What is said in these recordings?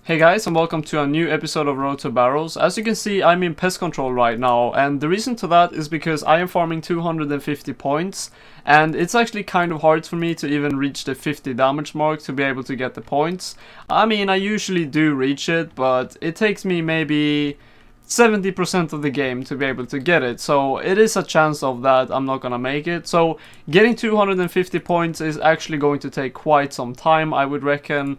Hey guys, and welcome to a new episode of Road to Barrows. As you can see, I'm in pest control right now, and the reason to that is because I am farming 250 points, and it's actually kind of hard for me to even reach the 50 damage mark to be able to get the points. I mean, I usually do reach it, but it takes me maybe 70% of the game to be able to get it, so it is a chance of that I'm not gonna make it. So getting 250 points is actually going to take quite some time, I would reckon.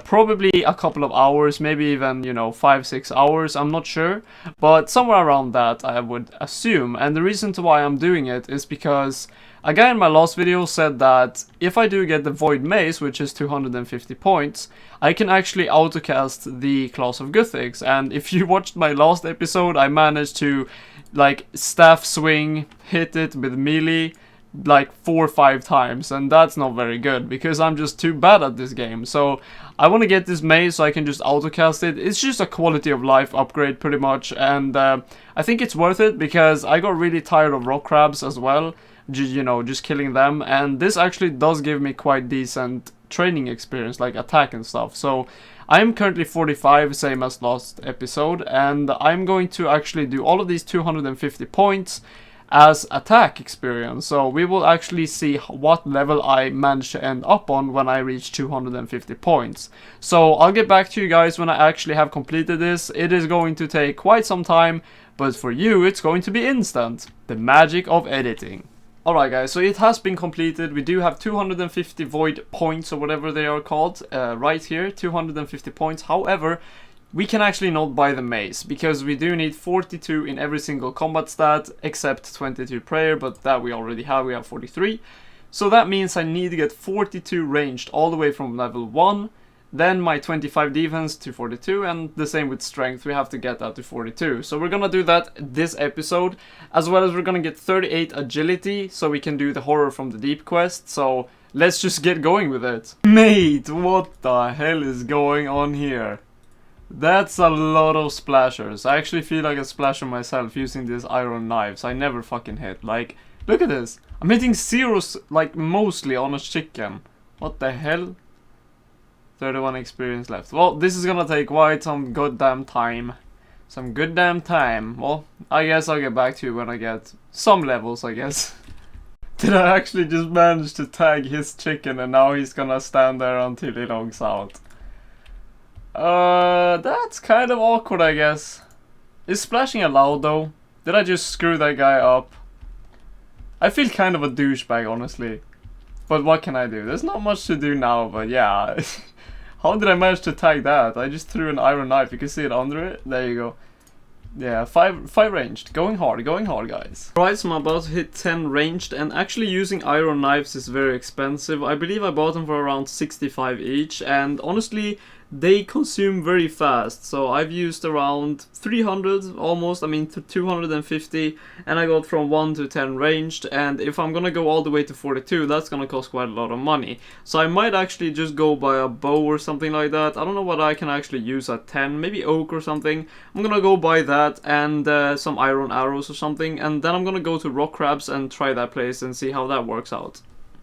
Probably a couple of hours, maybe even, 5-6 hours, I'm not sure, but somewhere around that I would assume. And the reason to why I'm doing it is because a guy in my last video said that if I do get the Void Mace, which is 250 points, I can actually autocast the Claws of Guthics. And if you watched my last episode, I managed to like staff swing, hit it with melee like 4 or 5 times, and that's not very good because I'm just too bad at this game. So I want to get this maze so I can just autocast it. It's just a quality of life upgrade pretty much, and I think it's worth it because I got really tired of rock crabs as well, just killing them, and this actually does give me quite decent training experience, like attack and stuff. So I'm currently 45, same as last episode, and I'm going to actually do all of these 250 points as attack experience. So we will actually see what level I manage to end up on when I reach 250 points. So I'll get back to you guys when I actually have completed this. It is going to take quite some time, but for you it's going to be instant. The magic of editing. Alright guys, so it has been completed. We do have 250 void points or whatever they are called right here, 250 points. However, we can actually not buy the mace because we do need 42 in every single combat stat except 22 prayer, but that we already have, we have 43. So that means I need to get 42 ranged all the way from level 1, then my 25 defense to 42, and the same with strength, we have to get that to 42. So we're gonna do that this episode, as well as we're gonna get 38 agility so we can do the Horror from the Deep quest. So let's just get going with it. Mate, what the hell is going on here? That's a lot of splashers. I actually feel like a splasher myself using these iron knives. I never fucking hit. Like, look at this. I'm hitting zeros, like, mostly on a chicken. What the hell? 31 experience left. Well, this is gonna take quite some goddamn time. Some goddamn time. Well, I guess I'll get back to you when I get some levels, I guess. Did I actually just manage to tag his chicken and now he's gonna stand there until he logs out? That's kind of awkward, I guess. Is splashing allowed though? Did I just screw that guy up? I feel kind of a douchebag, honestly. But what can I do? There's not much to do now, but yeah. How did I manage to tag that? I just threw an iron knife. You can see it under it. There you go. Yeah, 5 ranged. Going hard, guys. Right, so I'm about to hit 10 ranged, and actually using iron knives is very expensive. I believe I bought them for around 65 each, and honestly, they consume very fast. So I've used around 300 almost, I mean 250, and I got from 1 to 10 ranged, and if I'm gonna go all the way to 42, that's gonna cost quite a lot of money. So I might actually just go buy a bow or something like that. I don't know what I can actually use at 10, maybe oak or something. I'm gonna go buy that and some iron arrows or something, and then I'm gonna go to rock crabs and try that place and see how that works out.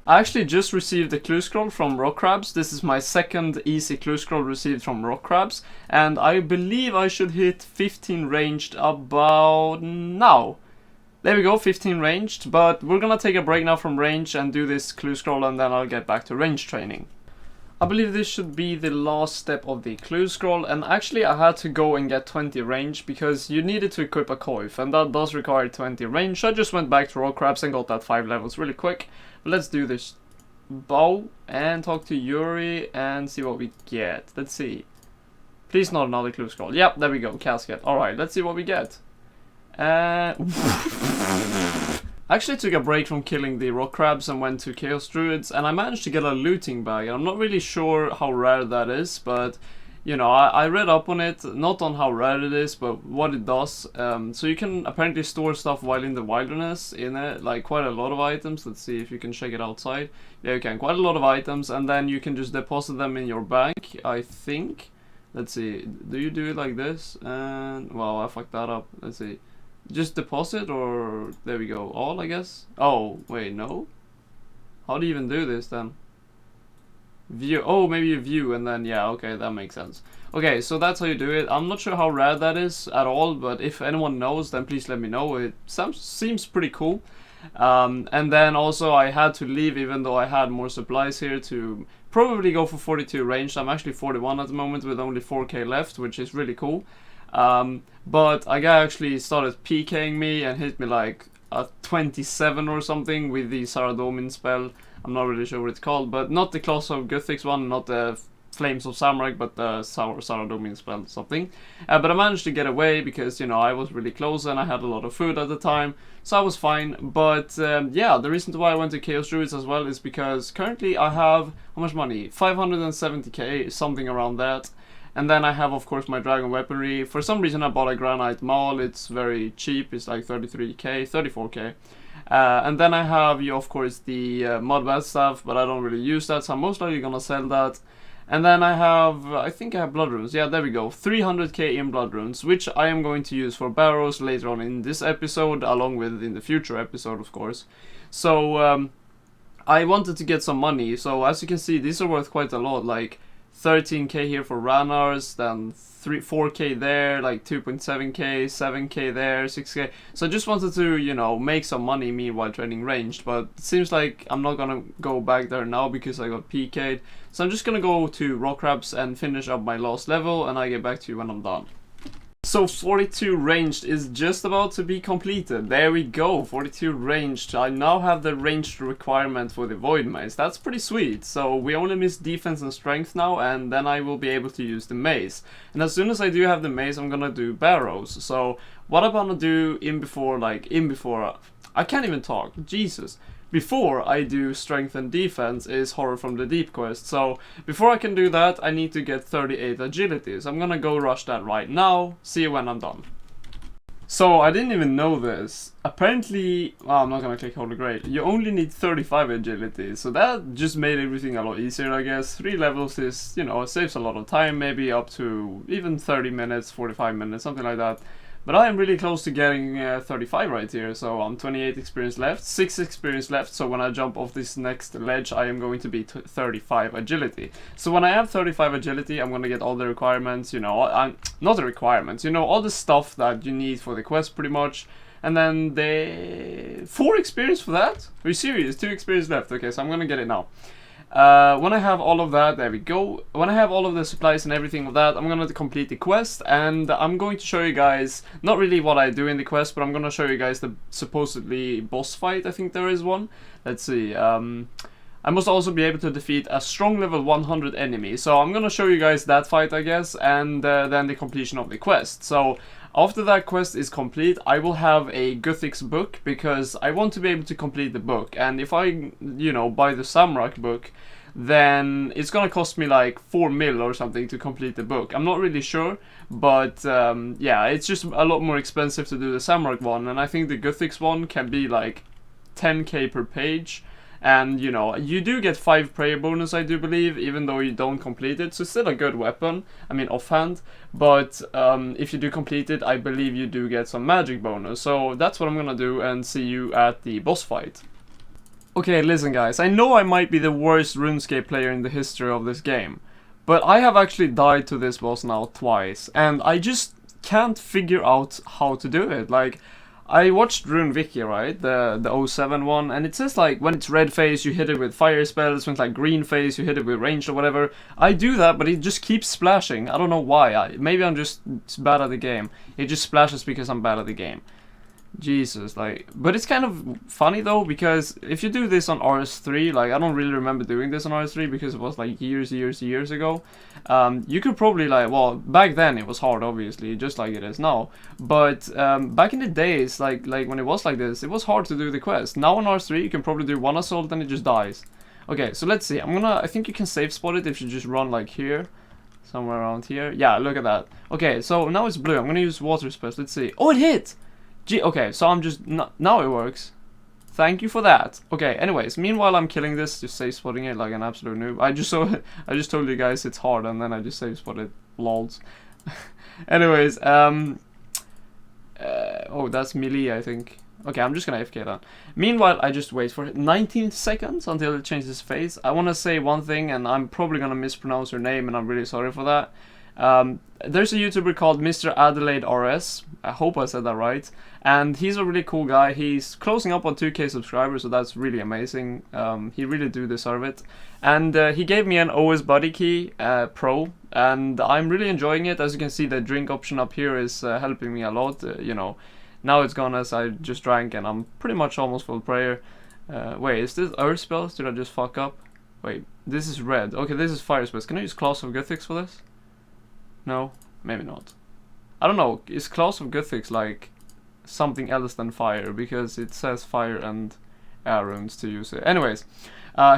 I actually just received a clue scroll from rock crabs. This is my second easy clue scroll received from rock crabs, and I believe I should hit 15 ranged about now. There we go, 15 ranged, but we're gonna take a break now from range and do this clue scroll, and then I'll get back to range training. I believe this should be the last step of the clue scroll, and actually I had to go and get 20 range because you needed to equip a coif, and that does require 20 range. So I just went back to rock crabs and got that 5 levels really quick. But let's do this bow and talk to Yuri and see what we get. Let's see. Please not another clue scroll. Yep, there we go, casket. Alright, let's see what we get. I actually took a break from killing the rock crabs and went to Chaos Druids, and I managed to get a looting bag. I'm not really sure how rare that is, but you know, I read up on it, not on how rare it is, but what it does. So you can apparently store stuff while in the wilderness in it, like quite a lot of items. Let's see if you can check it outside. Yeah, you can, quite a lot of items, and then you can just deposit them in your bank, I think. Let's see, do you do it like this? And, well, I fucked that up. Let's see. Just deposit, or, there we go, all, I guess? Oh, wait, no? How do you even do this then? View. Oh, maybe you view and then, yeah, okay, that makes sense. Okay, so that's how you do it. I'm not sure how rare that is at all, but if anyone knows, then please let me know. It seems pretty cool. And then also I had to leave even though I had more supplies here to probably go for 42 ranged. I'm actually 41 at the moment with only 4k left, which is really cool. But a guy actually started PKing me and hit me like a 27 or something with the Saradomin spell. I'm not really sure what it's called, but not the Claws of Guthix one, not the Flames of Samurai, but the Saradomin spell something. But I managed to get away because, you know, I was really close and I had a lot of food at the time, so I was fine. But yeah, the reason why I went to Chaos Druids as well is because currently I have, how much money? 570k, something around that. And then I have, of course, my dragon weaponry. For some reason I bought a granite maul. It's very cheap, it's like 33k, 34k. And then I have, of course, the mudbat stuff, but I don't really use that, so I'm most likely gonna sell that. And then I have, I think I have blood runes. Yeah, there we go. 300k in blood runes, which I am going to use for Barrows later on in this episode, along with in the future episode, of course. So I wanted to get some money. So as you can see, these are worth quite a lot. Like 13k here for Ranars, then 4k there, like 2.7k, 7k there, 6k. So I just wanted to, you know, make some money meanwhile training ranged, but it seems like I'm not gonna go back there now because I got PK'd. So I'm just gonna go to rock crabs and finish up my last level, and I get back to you when I'm done. So 42 ranged is just about to be completed. There we go, 42 ranged. I now have the ranged requirement for the Void Mace. That's pretty sweet. So we only miss defense and strength now, and then I will be able to use the mace. And as soon as I do have the mace, I'm gonna do Barrows. So what I'm gonna do I can't even talk, Jesus. Before I do strength and defense is Horror from the Deep quest. So before I can do that, I need to get 38 agility. So I'm gonna go rush that right now. See you when I'm done. So I didn't even know this. Apparently, well, I'm not gonna click Holy Grail. You only need 35 agility. So that just made everything a lot easier, I guess. 3 levels is, you know, it saves a lot of time. Maybe up to even 30 minutes, 45 minutes, something like that. But I am really close to getting 35 right here, so I'm 28 experience left, 6 experience left, so when I jump off this next ledge I am going to be 35 agility. So when I have 35 agility I'm going to get all the requirements, you know, not the requirements, you know, all the stuff that you need for the quest pretty much. And then 4 experience for that? Are you serious? 2 experience left, okay, so I'm going to get it now. When I have all of that, there we go. When I have all of the supplies and everything of that, I'm gonna complete the quest, and I'm going to show you guys, not really what I do in the quest, but I'm gonna show you guys the supposedly boss fight. I think there is one. Let's see. I must also be able to defeat a strong level 100 enemy. So I'm gonna show you guys that fight, I guess, and then the completion of the quest. So after that quest is complete, I will have a Guthix book, because I want to be able to complete the book. And if I, you know, buy the Samrak book, then it's gonna cost me like 4 mil or something to complete the book. I'm not really sure, but yeah, it's just a lot more expensive to do the Samrak one, and I think the Guthix one can be like 10k per page. And, you know, you do get 5 prayer bonus, I do believe, even though you don't complete it. So it's still a good weapon, I mean offhand. But if you do complete it, I believe you do get some magic bonus. So that's what I'm gonna do, and see you at the boss fight. Okay, listen guys, I know I might be the worst RuneScape player in the history of this game, but I have actually died to this boss now twice, and I just can't figure out how to do it. Like, I watched Rune Wiki, right? The 07 one, and it says like when it's red phase you hit it with fire spells, when it's like green phase you hit it with ranged or whatever. I do that, but it just keeps splashing. I don't know why. Maybe I'm just bad at the game. It just splashes because I'm bad at the game. Jesus, like, but it's kind of funny though, because if you do this on RS3, like, I don't really remember doing this on RS3 because it was like years ago. You could probably, like, well, back then it was hard, obviously, just like it is now, but back in the days, like when it was like this, it was hard to do the quest. Now on RS3 you can probably do 1 assault and it just dies. Okay, so let's see. I think you can save spot it if you just run like here, somewhere around here. Yeah, look at that. Okay, so now it's blue. I'm gonna use water spells. Let's see. Oh, it hit! Okay, so I'm just now it works. Thank you for that. Okay, anyways, meanwhile I'm killing this, just save spotting it like an absolute noob. I just told you guys it's hard, and then I just save spotted. Lols. Anyways, oh, that's melee, I think. Okay, I'm just gonna AFK that. Meanwhile, I just wait for 19 seconds until it changes face. I want to say one thing, and I'm probably gonna mispronounce her name, and I'm really sorry for that. There's a YouTuber called MrAdelaideRS. I hope I said that right. And he's a really cool guy. He's closing up on 2K subscribers, so that's really amazing. He really do deserve it. And he gave me an OSbuddypro, and I'm really enjoying it. As you can see, the drink option up here is helping me a lot. You know, now it's gone as I just drank, and I'm pretty much almost full prayer. Wait, is this earth spells? Did I just fuck up? Wait, this is red. Okay, this is fire spells. Can I use Claws of Guthix for this? No, maybe not. I don't know. Is Claws of Guthix like something else than fire? Because it says fire and air runes to use it. Anyways,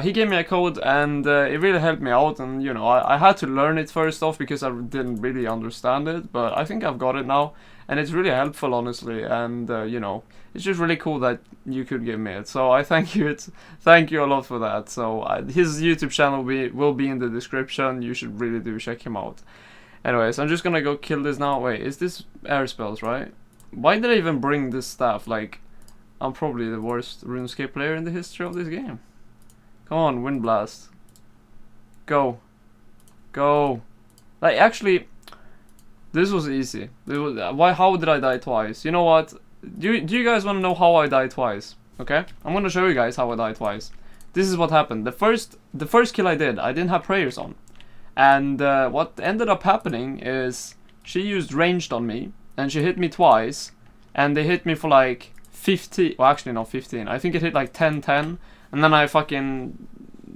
he gave me a code, and it really helped me out. And you know, I had to learn it first off because I didn't really understand it. But I think I've got it now, and it's really helpful, honestly. And you know, it's just really cool that you could give me it. So I thank you. Thank you a lot for that. So his YouTube channel will be in the description. You should really do check him out. Anyways, I'm just gonna go kill this now. Wait, is this air spells, right? Why did I even bring this staff? Like, I'm probably the worst RuneScape player in the history of this game. Come on, Wind Blast. Go. Go. Like, actually, this was easy. How did I die twice? You know what? Do you guys want to know how I died twice? Okay? I'm gonna show you guys how I died twice. This is what happened. The first kill I didn't have prayers on. And what ended up happening is she used ranged on me, and she hit me twice, and they hit me for like 15, well actually not 15, I think it hit like 10-10, and then I fucking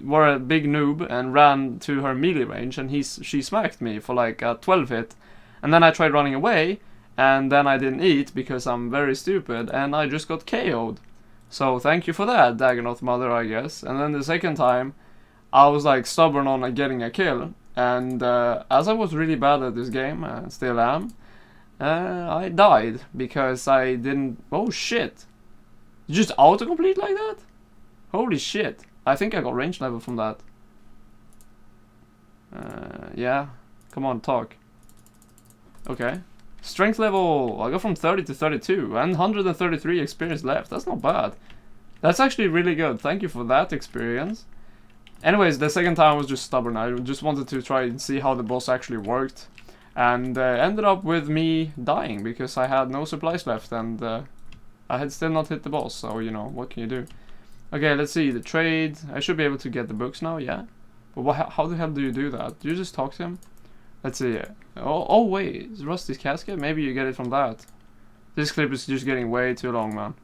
were a big noob and ran to her melee range, and she smacked me for like a 12 hit, and then I tried running away, and then I didn't eat because I'm very stupid, and I just got KO'd. So thank you for that, Dagonoth Mother, I guess. And then the second time, I was like stubborn on getting a kill. And as I was really bad at this game, and still am, I died because I didn't... Oh shit! You just autocomplete like that? Holy shit. I think I got range level from that. Yeah. Come on, talk. Okay. Strength level, I got from 30 to 32 and 133 experience left. That's not bad. That's actually really good. Thank you for that experience. Anyways, the second time I was just stubborn. I just wanted to try and see how the boss actually worked. And ended up with me dying because I had no supplies left, and I had still not hit the boss. So, you know, what can you do? Okay, let's see. The trade. I should be able to get the books now, yeah? But how the hell do you do that? Do you just talk to him? Let's see. Oh wait. Is Rusty's casket? Maybe you get it from that. This clip is just getting way too long, man.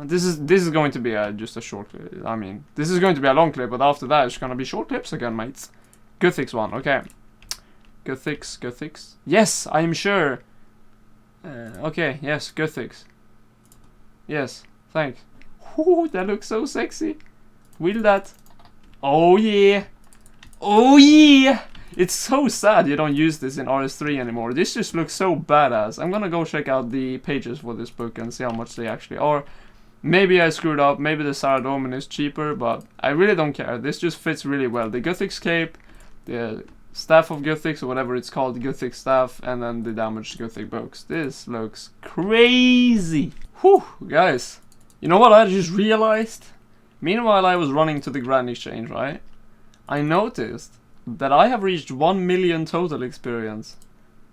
This is going to be just a short clip. I mean, this is going to be a long clip, but after that it's gonna be short clips again, mates. Guthix one, okay. Guthix. Yes, I'm sure. Okay, yes, Guthix. Yes, thanks. Ooh, that looks so sexy. Will that? Oh yeah. Oh yeah. It's so sad you don't use this in RS3 anymore. This just looks so badass. I'm gonna go check out the pages for this book and see how much they actually are. Maybe I screwed up, maybe the Saradomin is cheaper, but I really don't care. This just fits really well. The Guthix cape, the Staff of Guthix, or whatever it's called, the Guthix staff, and then the damaged Guthix books. This looks crazy. Whew, guys. You know what I just realized? Meanwhile I was running to the Grand Exchange, right? I noticed that I have reached 1 million total experience.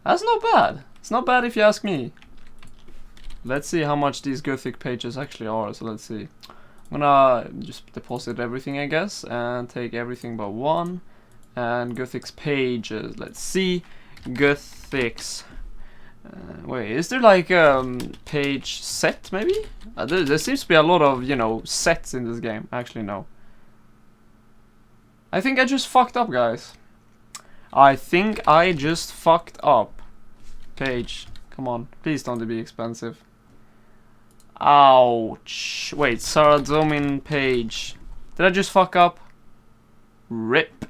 That's not bad. It's not bad if you ask me. Let's see how much these Gothic pages actually are. So let's see. I'm gonna just deposit everything, I guess, and take everything but one. And Gothic's pages. Let's see. Gothic's. Wait, is there like page set maybe? There seems to be a lot of, you know, sets in this game. Actually, no. I think I just fucked up, guys. I think I just fucked up. Page. Come on. Please don't be expensive. Ouch. Wait, Saradomin page. Did I just fuck up? RIP.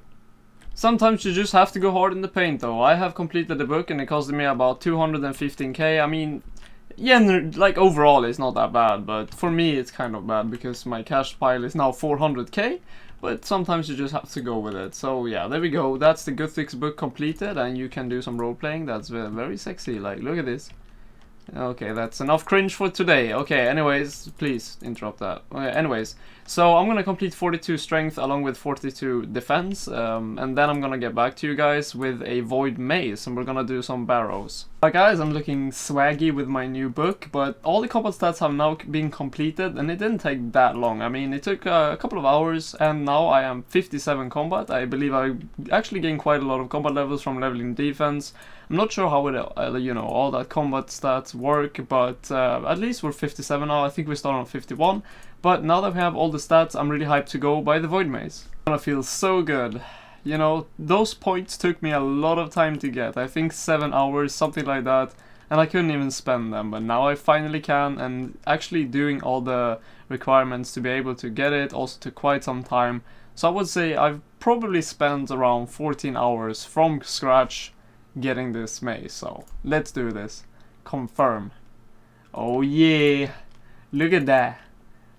Sometimes you just have to go hard in the paint, though. I have completed the book and it costed me about 215k. I mean, yeah, like overall it's not that bad, but for me it's kind of bad because my cash pile is now 400k. But sometimes you just have to go with it. So yeah, there we go. That's the Guthix book completed, and you can do some role playing. That's very sexy. Like, look at this. Okay, that's enough cringe for today. Okay, anyways, please interrupt that. Okay, anyways, so I'm gonna complete 42 strength along with 42 defense, and then I'm gonna get back to you guys with a void maze, and we're gonna do some barrows. Alright guys, I'm looking swaggy with my new book, but all the combat stats have now been completed, and it didn't take that long. I mean, it took a couple of hours, and now I am 57 combat. I believe I actually gained quite a lot of combat levels from leveling defense. I'm not sure how it, you know, all that combat stats work, but at least we're 57 now. I think we started on 51. But now that we have all the stats, I'm really hyped to go by the Void Maze. It's gonna feel so good. You know, those points took me a lot of time to get. I think 7 hours, something like that. And I couldn't even spend them, but now I finally can, and actually doing all the requirements to be able to get it also took quite some time. So I would say I've probably spent around 14 hours from scratch getting this maze, so let's do this. Confirm. Oh yeah, look at that.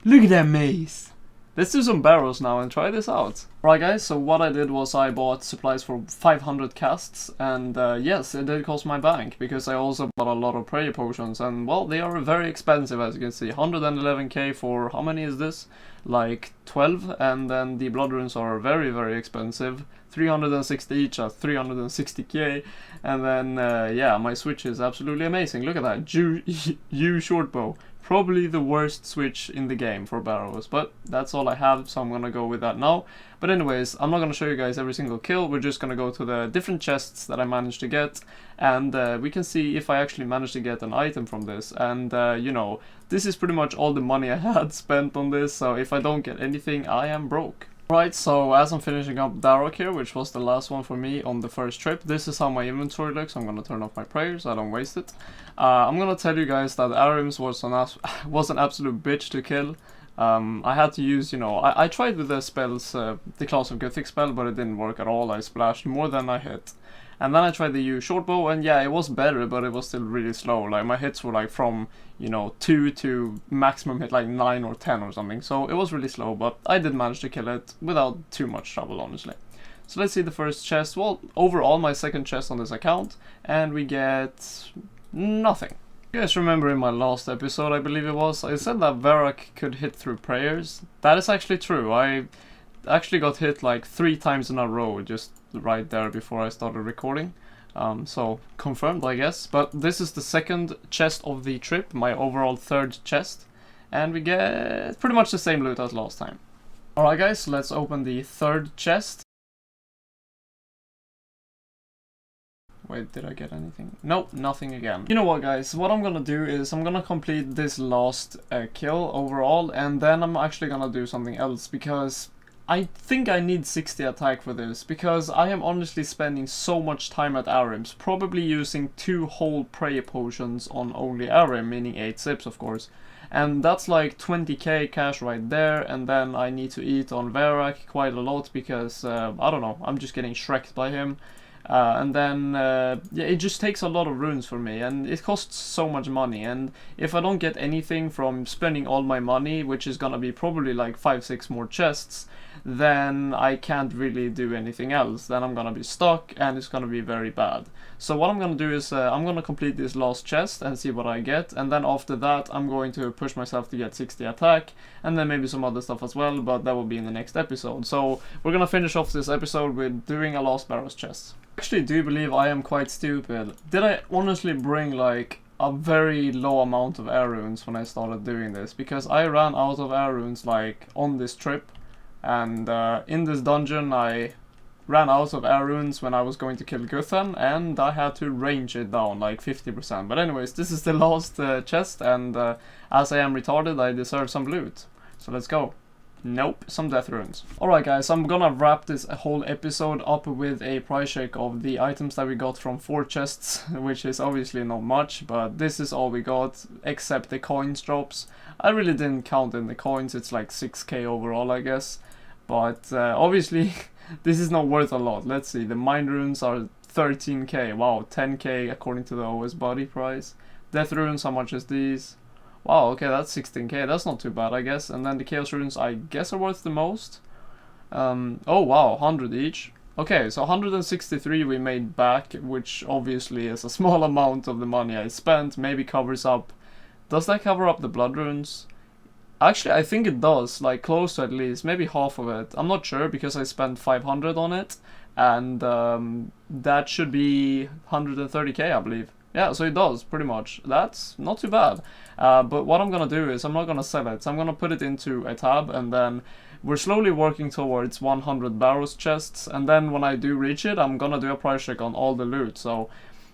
Look at that maze. Let's do some barrows now and try this out. Right guys, so what I did was I bought supplies for 500 casts, and yes, it did cost my bank, because I also bought a lot of prayer potions, and well, they are very expensive, as you can see. 111k for, how many is this? Like 12, and then the blood runes are very, very expensive. 360 each at 360k, and then yeah, my switch is absolutely amazing. Look at that, U short bow. Probably the worst switch in the game for barrows, but that's all I have, so I'm gonna go with that now. But anyways, I'm not gonna show you guys every single kill. We're just gonna go to the different chests that I managed to get, and we can see if I actually managed to get an item from this. And you know, this is pretty much all the money I had spent on this, so if I don't get anything, I am broke. Right, so as I'm finishing up Darok here, which was the last one for me on the first trip, this is how my inventory looks. I'm gonna turn off my prayers so I don't waste it. I'm gonna tell you guys that Arims was an absolute bitch to kill. I had to use, you know, I tried with the spells, the Class of Gothic spell, but it didn't work at all. I splashed more than I hit. And then I tried the U short bow, and yeah, it was better, but it was still really slow. Like, my hits were like from, you know, 2 to maximum hit like 9 or 10 or something. So it was really slow, but I did manage to kill it without too much trouble, honestly. So let's see the first chest. Well, overall, my second chest on this account, and we get nothing. You guys remember in my last episode, I believe it was, I said that Varrock could hit through prayers. That is actually true. I actually got hit like 3 times in a row just right there before I started recording. So confirmed, I guess. But this is the second chest of the trip, my overall third chest, and we get pretty much the same loot as last time. Alright guys, let's open the third chest. Wait, did I get anything? Nope, nothing again. You know what guys, what I'm gonna do is I'm gonna complete this last kill overall, and then I'm actually gonna do something else, because I think I need 60 attack for this, because I am honestly spending so much time at Arims, probably using 2 whole prayer potions on only Arim, meaning 8 sips of course. And that's like 20k cash right there, and then I need to eat on Varrock quite a lot, because, I don't know, I'm just getting shreked by him. And then, yeah, it just takes a lot of runes for me, and it costs so much money, and if I don't get anything from spending all my money, which is gonna be probably like 5-6 more chests, then I can't really do anything else. Then I'm gonna be stuck, and it's gonna be very bad. So what I'm gonna do is, I'm gonna complete this last chest and see what I get, and then after that I'm going to push myself to get 60 attack, and then maybe some other stuff as well, but that will be in the next episode. So we're gonna finish off this episode with doing a last Barrows chest. I actually do believe I am quite stupid. Did I honestly bring like a very low amount of air runes when I started doing this? Because I ran out of air runes like on this trip, and in this dungeon I ran out of air runes when I was going to kill Guthan, and I had to range it down like 50%. But anyways, this is the last chest, and as I am retarded, I deserve some loot. So let's go. Nope, some death runes. Alright guys, I'm gonna wrap this whole episode up with a price check of the items that we got from 4 chests, which is obviously not much, but this is all we got, except the coins drops. I really didn't count in the coins, it's like 6k overall I guess, but obviously this is not worth a lot. Let's see, the mind runes are 13k, wow, 10k according to the OSbuddy price. Death runes, how much is these? Wow, okay, that's 16k, that's not too bad I guess. And then the chaos runes I guess are worth the most. Oh wow, 100 each. Okay, so 163 we made back, which obviously is a small amount of the money I spent. Maybe covers up. Does that cover up the blood runes? Actually, I think it does, like close to at least, maybe half of it. I'm not sure because I spent 500 on it, and that should be 130k, I believe. Yeah, so it does, pretty much. That's not too bad. But what I'm gonna do is I'm not gonna sell it. So I'm gonna put it into a tab, and then we're slowly working towards 100 Barrows chests, and then when I do reach it, I'm gonna do a price check on all the loot. So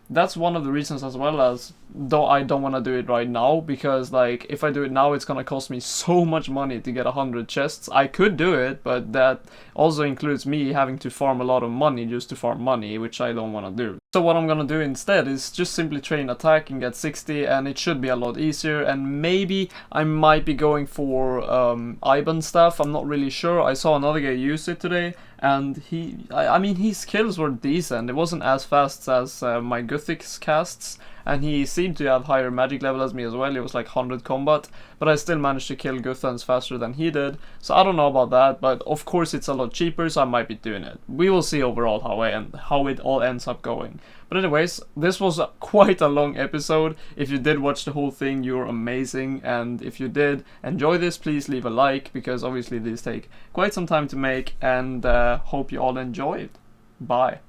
that's one of the reasons, as well as though I don't want to do it right now, because like if I do it now it's gonna cost me so much money to get 100 chests. I could do it, but that also includes me having to farm a lot of money just to farm money, which I don't want to do. So what I'm gonna do instead is just simply train attack and get 60, and it should be a lot easier. And maybe I might be going for Iban staff, I'm not really sure. I saw another guy use it today, and I mean his skills were decent. It wasn't as fast as my Guthic's casts, and he seemed to have higher magic level as me as well. It was like 100 combat, but I still managed to kill Guthans faster than he did. So I don't know about that, but of course it's a lot cheaper, so I might be doing it. We will see overall how it all ends up going. But anyways, this was quite a long episode. If you did watch the whole thing, you're amazing, and if you did enjoy this, please leave a like, because obviously these take quite some time to make, and hope you all enjoy it. Bye.